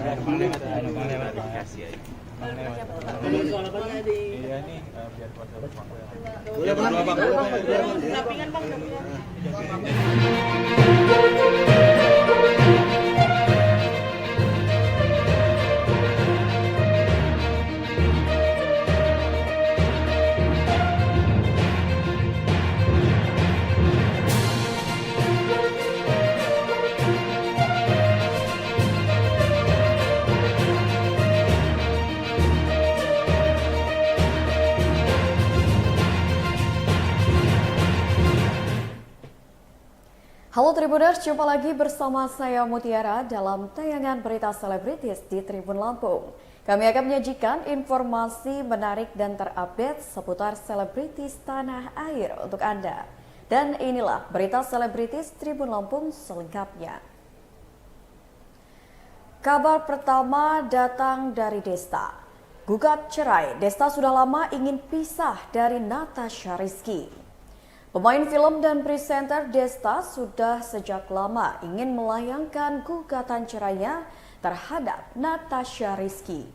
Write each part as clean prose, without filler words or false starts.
Iya nih, biar kuasa bersama. Sampingan bang. Halo Tribuners, jumpa lagi bersama saya Mutiara dalam tayangan berita selebritis di Tribun Lampung. Kami akan menyajikan informasi menarik dan terupdate seputar selebritis tanah air untuk Anda. Dan inilah berita selebritis Tribun Lampung selengkapnya. Kabar pertama datang dari Desta. Gugat cerai, Desta sudah lama ingin pisah dari Natasha Rizky. Pemain film dan presenter Desta sudah sejak lama ingin melayangkan gugatan cerainya terhadap Natasha Rizky.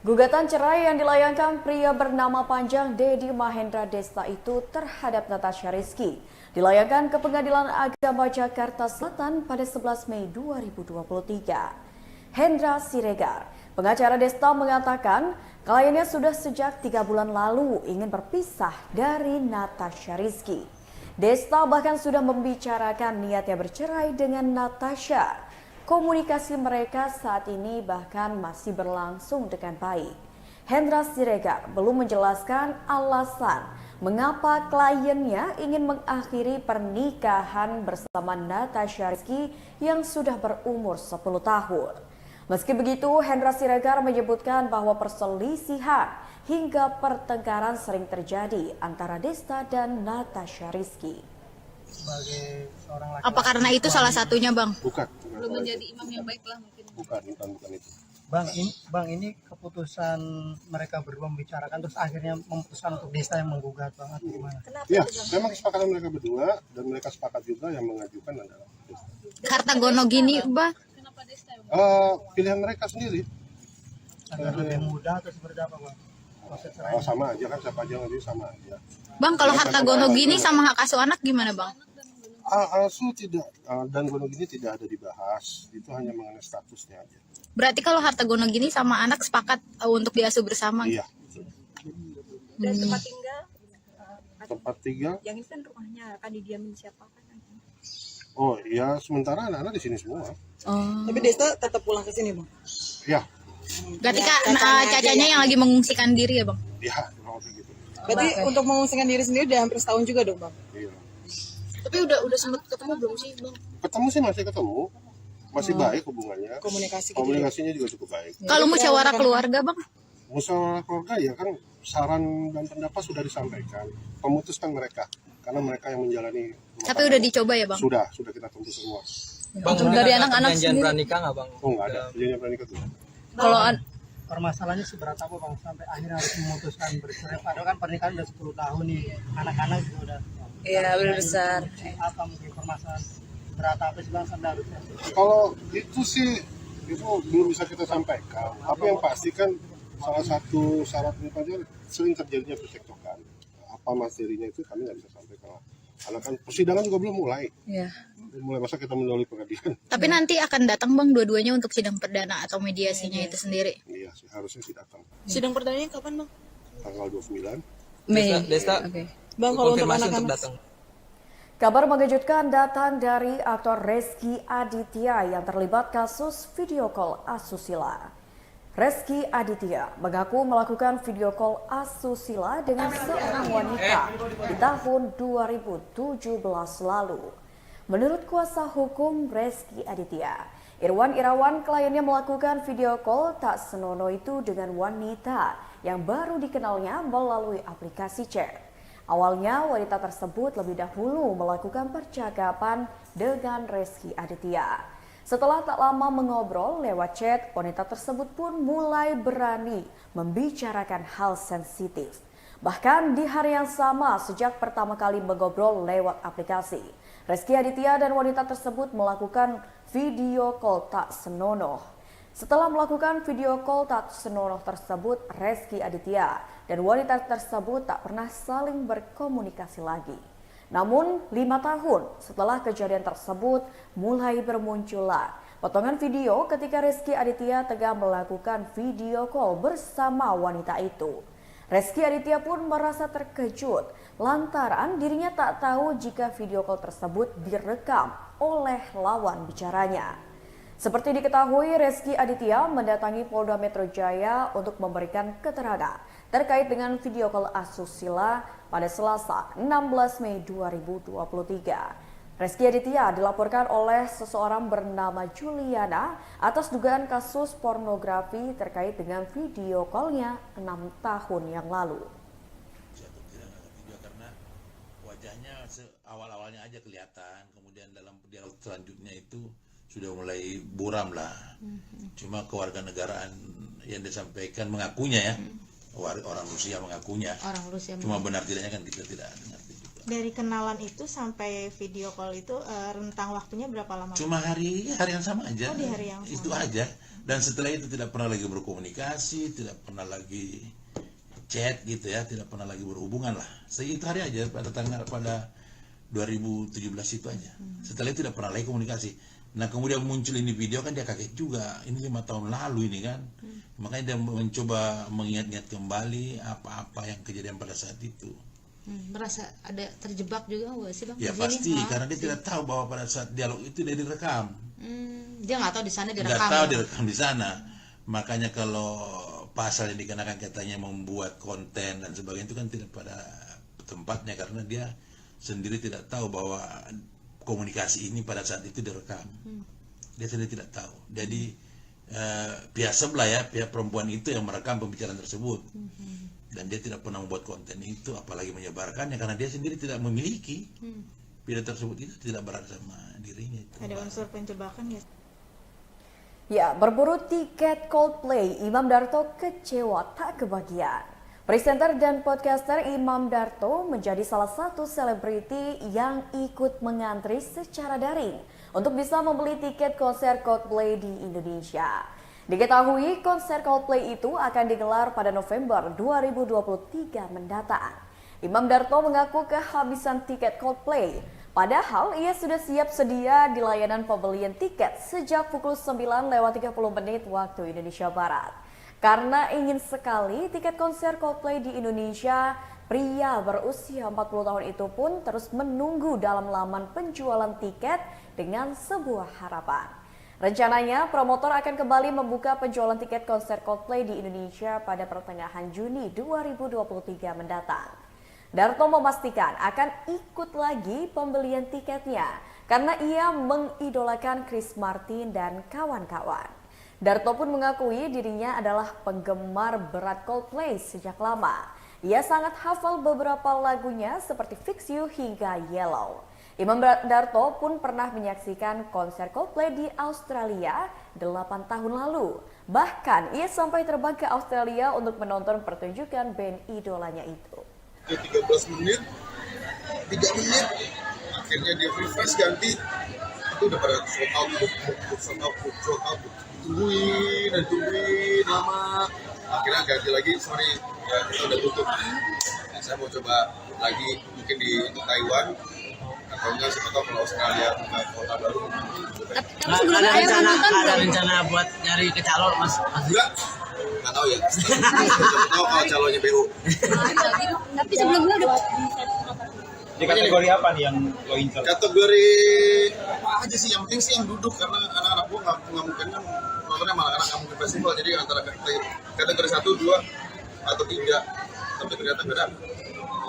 Gugatan cerai yang dilayangkan pria bernama panjang Dedi Mahendra Desta itu terhadap Natasha Rizky dilayangkan ke Pengadilan Agama Jakarta Selatan pada 11 Mei 2023. Hendra Siregar, pengacara Desta, mengatakan kliennya sudah sejak 3 bulan lalu ingin berpisah dari Natasha Rizky. Desta bahkan sudah membicarakan niatnya bercerai dengan Natasha. Komunikasi mereka saat ini bahkan masih berlangsung dengan baik. Hendra Siregar belum menjelaskan alasan mengapa kliennya ingin mengakhiri pernikahan bersama Natasha Rizky yang sudah berumur 10 tahun. Meski begitu, Hendra Siregar menyebutkan bahwa perselisihan hingga pertengkaran sering terjadi antara Desta dan Natasha Rizky. Sebagai seorang laki-laki, apa karena itu salah satunya, Bang? Bukan. Belum menjadi imam yang baik lah mungkin. Bukan itu. Bang, ini keputusan mereka berdua membicarakan terus akhirnya memutuskan untuk Desta yang menggugat, Bang, atau gimana? Iya, memang kesepakatan mereka berdua dan mereka sepakat juga yang mengajukan adalah Desta. Harta gono gini, Bang. Pilihan mereka sendiri. Agar lebih mudah atau seperti apa, Bang? Proses cerai. Sama aja kan, siapa aja yang sama aja. Bang, kalau harta gono gini sama hak asuh anak gimana, Bang? Asuh tidak dan gono gini tidak ada dibahas, itu hanya mengenai statusnya aja. Berarti kalau harta gono gini sama anak sepakat untuk diasuh bersama? Iya. Dan tempat tinggal? Tempat tinggal? Yang ini kan rumahnya akan didiamin siapa kan? Oh iya, sementara anak-anak di sini semua. Oh. Tapi Desta tetap pulang ke sini, Bang. Ya, Berarti cacanya yang lagi mengungsikan diri ya, Bang? ya, kurang lebih gitu. Berarti untuk mengungsikan diri sendiri udah hampir setahun juga dong, Bang. Iya. Tapi udah sempat ketemu belum sih, Bang? Ketemu sih masih ketemu, masih baik hubungannya. Komunikasi gitu. Komunikasinya juga cukup baik. Kalau musyawarah keluarga, Bang? Musyawarah keluarga ya kan saran dan pendapat sudah disampaikan, memutuskan mereka karena mereka yang menjalani. Tapi udah dicoba ya, Bang? Sudah kita tempuh semua. Bang, Dari anak-anak perjanjian sendiri. pranikah nggak, Bang? Oh nggak ada, perjanjian pranikah tuh. Kalau Permasalahannya seberat apa, Bang, sampai akhirnya harus memutuskan bercerai? Padahal kan pernikahan udah 10 tahun nih, anak-anak juga udah. Iya, udah besar. Apa mungkin permasalahan berat apa sih, Bang, sampai harus? Kalau itu sih itu belum bisa kita sampaikan. Tapi yang pasti kan salah satu syarat pernikahan sering terjadinya percekcokan. Apa materinya itu kami nggak bisa sampaikan. Karena kan persidangan juga belum mulai. Iya. Mulai masa kita mendahului pengadilan. Tapi nanti akan datang, Bang, dua-duanya untuk sidang perdana atau mediasinya itu sendiri. Iya sih, harusnya sih datang. Sidang perdananya kapan, Bang? Tanggal 29. Desta, Bang, kalau untuk konfirmasi untuk anak-anak. datang. Kabar mengejutkan datang dari aktor Rezky Aditya yang terlibat kasus video call asusila. Rezky Aditya mengaku melakukan video call asusila dengan seorang wanita di tahun 2017 lalu. Menurut kuasa hukum Rezky Aditya, Irwan Irawan kliennya melakukan video call tak senonoh itu dengan wanita yang baru dikenalnya melalui aplikasi chat. Awalnya wanita tersebut lebih dahulu melakukan percakapan dengan Rezky Aditya. Setelah tak lama mengobrol lewat chat, wanita tersebut pun mulai berani membicarakan hal sensitif. Bahkan di hari yang sama sejak pertama kali mengobrol lewat aplikasi, Rezky Aditya dan wanita tersebut melakukan video call tak senonoh. Setelah melakukan video call tak senonoh tersebut, Rezky Aditya dan wanita tersebut tak pernah saling berkomunikasi lagi. Namun 5 tahun setelah kejadian tersebut mulai bermunculan potongan video ketika Rezky Aditya tengah melakukan video call bersama wanita itu. Rezky Aditya pun merasa terkejut lantaran dirinya tak tahu jika video call tersebut direkam oleh lawan bicaranya. Seperti diketahui, Rezky Aditya mendatangi Polda Metro Jaya untuk memberikan keterangan terkait dengan video call asusila pada Selasa 16 Mei 2023. Rezky Aditya dilaporkan oleh seseorang bernama Juliana atas dugaan kasus pornografi terkait dengan video call-nya 6 tahun yang lalu. Karena wajahnya awal-awalnya aja kelihatan, kemudian dalam dialog selanjutnya itu sudah mulai buram lah. Cuma kewarganegaraan yang disampaikan mengakunya ya, orang Rusia mengakunya. Orang Rusia. Cuma benar tidaknya kan kita tidak mengerti juga. Dari kenalan itu sampai video call itu rentang waktunya berapa lama? Cuma hari yang sama aja. Oh, di hari yang sama. Itu aja. Dan setelah itu tidak pernah lagi berkomunikasi, tidak pernah lagi chat gitu ya, tidak pernah lagi berhubungan lah. Itu hari aja pada 2017 itu aja. Setelah itu tidak pernah lagi komunikasi. Nah kemudian muncul ini video kan dia kaget juga, ini 5 tahun lalu ini kan. Makanya dia mencoba mengingat-ingat kembali apa-apa yang kejadian pada saat itu. Merasa ada terjebak juga nggak sih Bang? Ya pasti, karena dia tidak tahu bahwa pada saat dialog itu dia direkam. Dia nggak tahu di sana direkam. Nggak tahu direkam di sana. Makanya kalau pasal yang dikenakan katanya membuat konten dan sebagainya itu kan tidak pada tempatnya, karena dia sendiri tidak tahu bahwa komunikasi ini pada saat itu direkam. Dia sendiri tidak tahu. Jadi pihak sebelah ya, pihak perempuan itu yang merekam pembicaraan tersebut. Dan dia tidak pernah membuat konten itu, apalagi menyebarkannya, karena dia sendiri tidak memiliki video tersebut, itu tidak berada sama dirinya itu. Ada unsur penjebakan ya? Ya, berburu tiket Coldplay, Imam Darto kecewa tak kebagian. Presenter dan podcaster Imam Darto menjadi salah satu selebriti yang ikut mengantri secara daring untuk bisa membeli tiket konser Coldplay di Indonesia. Diketahui konser Coldplay itu akan digelar pada November 2023 mendatang. Imam Darto mengaku kehabisan tiket Coldplay, padahal ia sudah siap sedia di layanan pembelian tiket sejak pukul 9:30 waktu Indonesia Barat. Karena ingin sekali tiket konser Coldplay di Indonesia, pria berusia 40 tahun itu pun terus menunggu dalam laman penjualan tiket dengan sebuah harapan. Rencananya, promotor akan kembali membuka penjualan tiket konser Coldplay di Indonesia pada pertengahan Juni 2023 mendatang. Darto memastikan akan ikut lagi pembelian tiketnya karena ia mengidolakan Chris Martin dan kawan-kawan. Darto pun mengakui dirinya adalah penggemar berat Coldplay sejak lama. Ia sangat hafal beberapa lagunya seperti Fix You hingga Yellow. Imam Darto pun pernah menyaksikan konser Coldplay di Australia 8 tahun lalu. Bahkan ia sampai terbang ke Australia untuk menonton pertunjukan band idolanya itu. 13 menit, 3 menit, akhirnya dia refresh ganti, itu udah pada sold out. Tungguin lama, akhirnya ganti lagi, sorry ya, kita udah tutup. Nah, saya mau coba lagi mungkin untuk Taiwan atau enggak, siapa tahu kalau Australia buka kota baru. Ada rencana buat nyari ke calon mas? Nggak tahu ya, siapa tahu kalau calonnya BU. Tapi sebelumnya udah Di kategori apa nih yang lo incer? Kategori apa aja sih, yang penting sih yang duduk, karena anak-anak gua nggak mungkin kan nontonnya malah anak nggak mungkin festival, jadi antara kategori 1, 2 atau 3, tapi ternyata beda.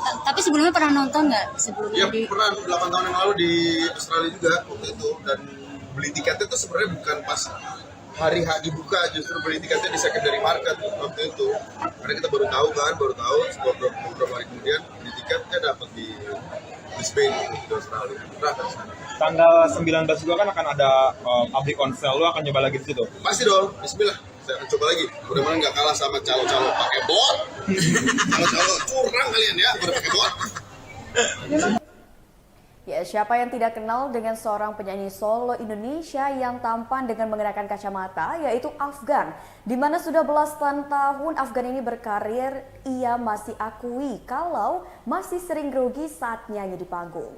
Tapi sebelumnya pernah nonton nggak? Ya pernah 8 tahun yang lalu di Australia juga waktu itu, dan beli tiketnya itu sebenarnya bukan pas hari H dibuka, justru beli tiketnya di secondary market waktu itu, karena kita baru tahu beberapa hari kemudian beli tiketnya dapat di Brisbane di Australia. Tanggal 19 juga kan akan ada public on sale, lo akan nyoba lagi di situ? Pasti dong, bismillah. Saya akan coba lagi. Mudah-mudahan nggak kalah sama calo-calo pakai bot. Calo-calo curang kalian ya, pada pakai bot. Ya, siapa yang tidak kenal dengan seorang penyanyi solo Indonesia yang tampan dengan mengenakan kacamata, yaitu Afgan. Di mana sudah belasan tahun Afgan ini berkarir, ia masih akui kalau masih sering grogi saat nyanyi di panggung.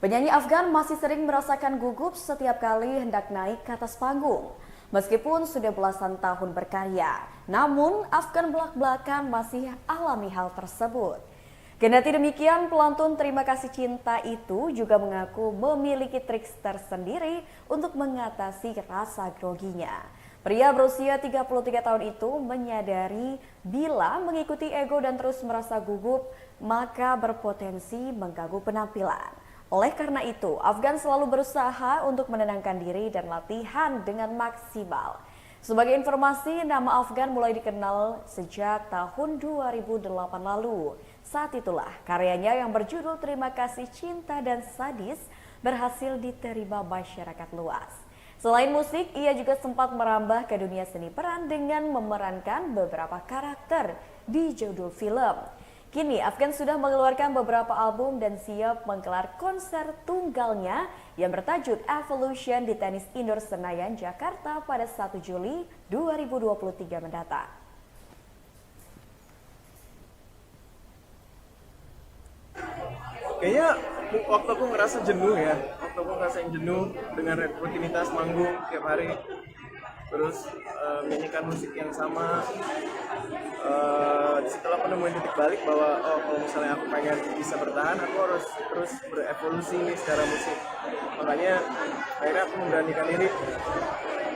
Penyanyi Afgan masih sering merasakan gugup setiap kali hendak naik ke atas panggung. Meskipun sudah belasan tahun berkarya, namun Afgan belak-belakan masih alami hal tersebut. Kendati demikian, pelantun Terima Kasih Cinta itu juga mengaku memiliki trik tersendiri untuk mengatasi rasa groginya. Pria berusia 33 tahun itu menyadari bila mengikuti ego dan terus merasa gugup, maka berpotensi mengganggu penampilan. Oleh karena itu, Afgan selalu berusaha untuk menenangkan diri dan latihan dengan maksimal. Sebagai informasi, nama Afgan mulai dikenal sejak tahun 2008 lalu. Saat itulah karyanya yang berjudul Terima Kasih Cinta dan Sadis berhasil diterima masyarakat luas. Selain musik, ia juga sempat merambah ke dunia seni peran dengan memerankan beberapa karakter di judul film. Kini Afgan sudah mengeluarkan beberapa album dan siap menggelar konser tunggalnya yang bertajuk Evolution di Tenis Indoor Senayan, Jakarta pada 1 Juli 2023 mendatang. Kayaknya waktu aku ngerasa jenuh ya, waktu aku ngerasain jenuh dengan rutinitas manggung tiap hari, terus menyanyikan musik yang sama. Setelah penemuan titik balik bahwa kalau misalnya aku pengen bisa bertahan, aku harus terus berevolusi nih secara musik. Makanya akhirnya aku memberanikan diri.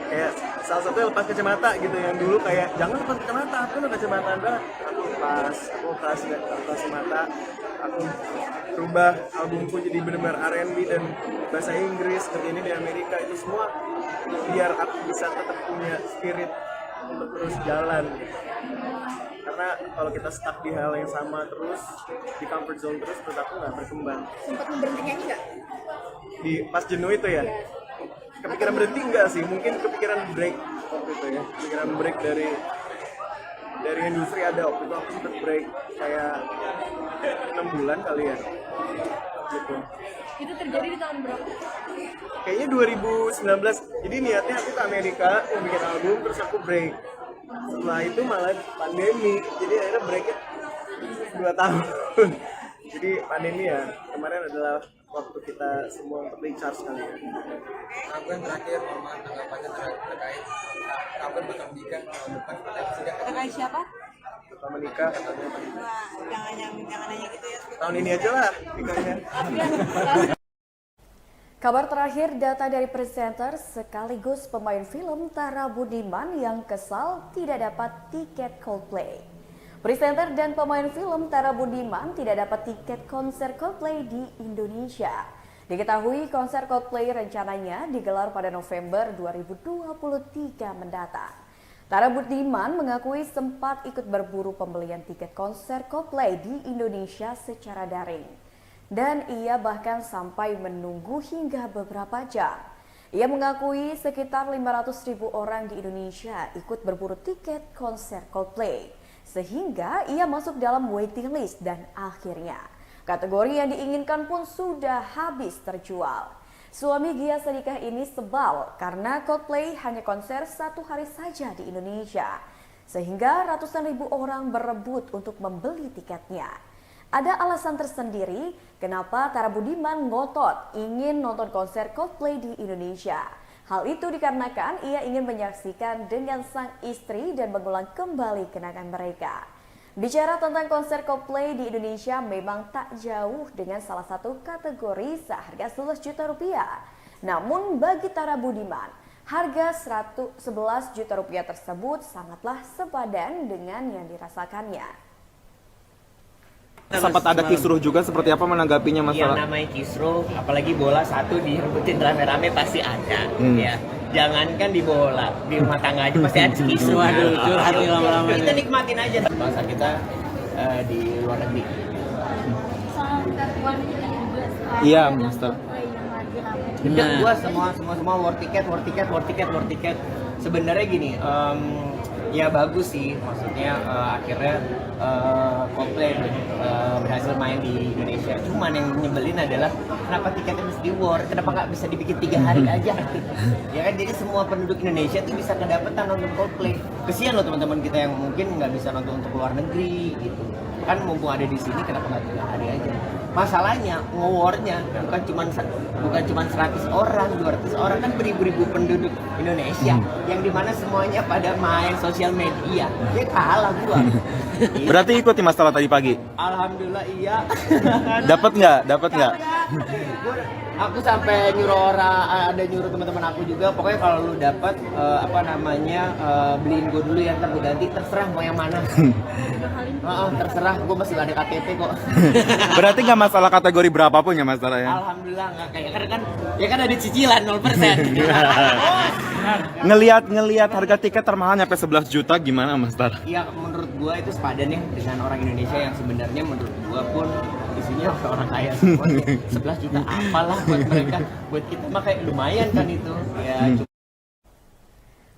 Kayak salah satunya lepas kacamata gitu, yang dulu kayak jangan lepas kacamata, aku udah kacamata Anda. Aku lepas kacamata, aku rubah albumku jadi benar-benar R&B dan bahasa Inggris seperti ini di Amerika. Itu semua biar aku bisa tetap punya spirit untuk terus jalan gitu. Karena kalau kita stuck di hal yang sama terus, di comfort zone terus, menurut aku nggak berkembang. Sempat berhenti nyanyi nggak? Di pas jenuh itu ya, kepikiran berhenti enggak sih, mungkin kepikiran break waktu itu ya, kepikiran break dari industri ada. Waktu itu aku sempat break kayak 6 bulan kali ya gitu. Itu terjadi di tahun berapa? Kayaknya 2019. Jadi niatnya aku ke Amerika mau bikin album, terus aku break. Setelah itu malah pandemi, jadi akhirnya breaknya 2 tahun. Jadi pandemi ya, kemarin adalah waktu kita semua untuk recharge kali ya. Aku yang terakhir, mohon tanggapannya terkait kapan bakal nikah tahun depan? Terkait siapa? Kita menikah katanya. Jangan nanya gitu ya. Tahun ini aja lah nikahnya. Kabar terakhir, data dari presenter sekaligus pemain film Tara Budiman yang kesal tidak dapat tiket Coldplay. Presenter dan pemain film Tara Budiman tidak dapat tiket konser Coldplay di Indonesia. Diketahui konser Coldplay rencananya digelar pada November 2023 mendatang. Tara Budiman mengakui sempat ikut berburu pembelian tiket konser Coldplay di Indonesia secara daring. Dan ia bahkan sampai menunggu hingga beberapa jam. Ia mengakui sekitar 500.000 orang di Indonesia ikut berburu tiket konser Coldplay. Sehingga ia masuk dalam waiting list dan akhirnya kategori yang diinginkan pun sudah habis terjual. Suami Gia Sadikah ini sebal karena Coldplay hanya konser 1 hari saja di Indonesia. Sehingga ratusan ribu orang berebut untuk membeli tiketnya. Ada alasan tersendiri kenapa Tara Budiman ngotot ingin nonton konser Coldplay di Indonesia. Hal itu dikarenakan ia ingin menyaksikan dengan sang istri dan mengulang kembali kenangan mereka. Bicara tentang konser Coldplay di Indonesia memang tak jauh dengan salah satu kategori seharga 11 juta rupiah. Namun bagi Tara Budiman, harga 11 juta rupiah tersebut sangatlah sepadan dengan yang dirasakannya. Sempat ada kisruh juga, seperti apa menanggapinya masalah? Yang namanya kisruh, apalagi bola satu direbutin rame-rame pasti ada. Ya, jangankan di bola, di rumah tangga aja pasti ada kisruh. Waduh, curhat nih lama-lama. Kita nikmatin aja bangsa kita di luar negeri. Iya, Master. Gua semua war tiket. Sebenarnya gini, Ya bagus sih, maksudnya akhirnya Coldplay berhasil main di Indonesia. Cuman yang nyebelin adalah kenapa tiketnya mesti di war, kenapa nggak bisa dibikin 3 hari aja? Ya kan, jadi semua penduduk Indonesia tuh bisa kedapetan nonton Coldplay. Kesian loh teman-teman kita yang mungkin nggak bisa nonton untuk luar negeri gitu. Kan mumpung ada di sini, kenapa nggak 3 hari aja? Masalahnya nge-war-nya bukan cuma 100 orang, 200 orang, kan beribu-ribu penduduk Indonesia yang dimana semuanya pada main sosial media. Ya kalah gua. Berarti ikuti masalah tadi pagi. Alhamdulillah iya. Dapat nggak? Aku sampai nyuruh nyuruh teman-teman aku juga, pokoknya kalau lu dapat beliin gue dulu ya, ntar gue ganti, terserah mau yang mana. Terserah, gue masih ada KTP kok. Berarti nggak masalah kategori berapapun ya masalahnya? Alhamdulillah nggak, kayak kan ada cicilan 0%. Ngelihat harga tiket termahal nyampe 11 juta gimana Mas Tar? Iya, menurut gua itu sepadan ya dengan orang Indonesia yang sebenarnya menurut gua pun isinya orang kaya semua. 11 juta apalah buat mereka, buat kita mah kayak lumayan kan itu. Ya.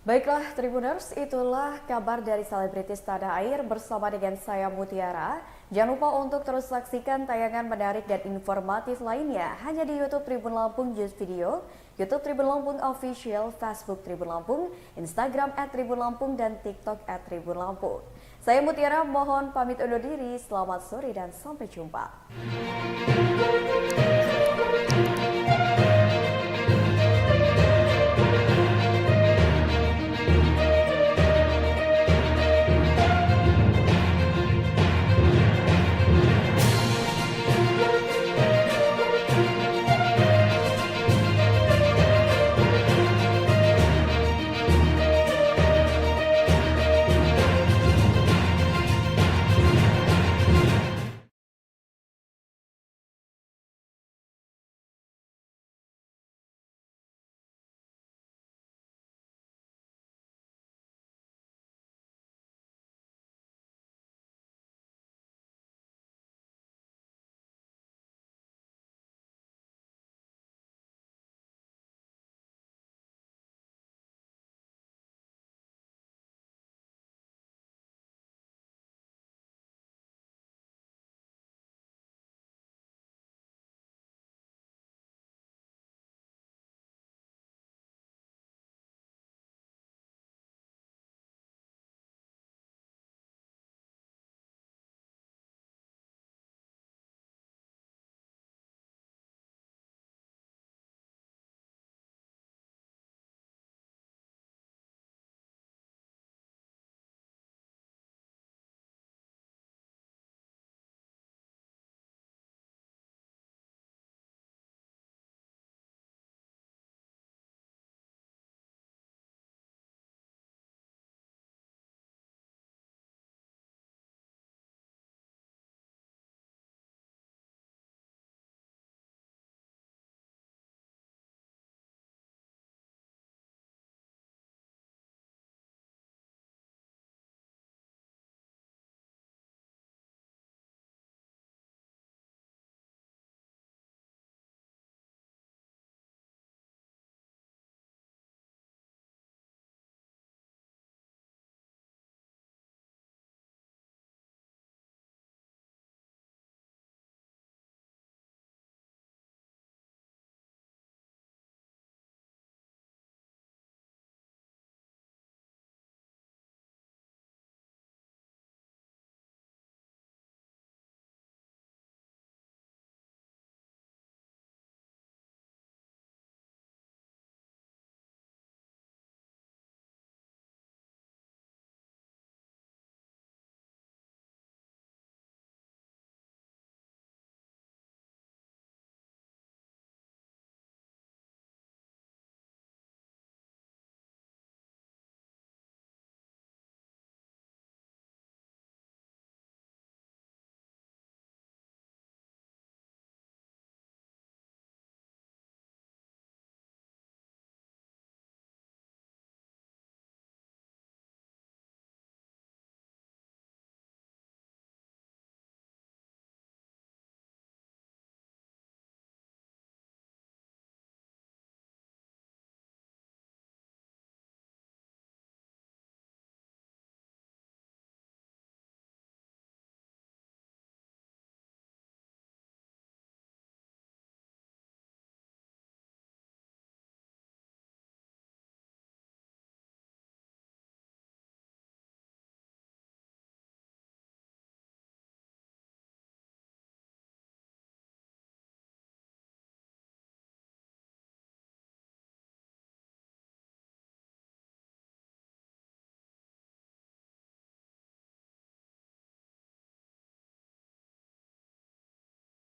Baiklah Tribuners, itulah kabar dari selebritis tanah air bersama dengan saya Mutiara. Jangan lupa untuk terus saksikan tayangan menarik dan informatif lainnya hanya di YouTube Tribun Lampung Just Video, YouTube Tribun Lampung Official, Facebook Tribun Lampung, Instagram @tribunlampung dan TikTok @tribun lampung. Saya Mutiara mohon pamit undur diri, selamat sore dan sampai jumpa.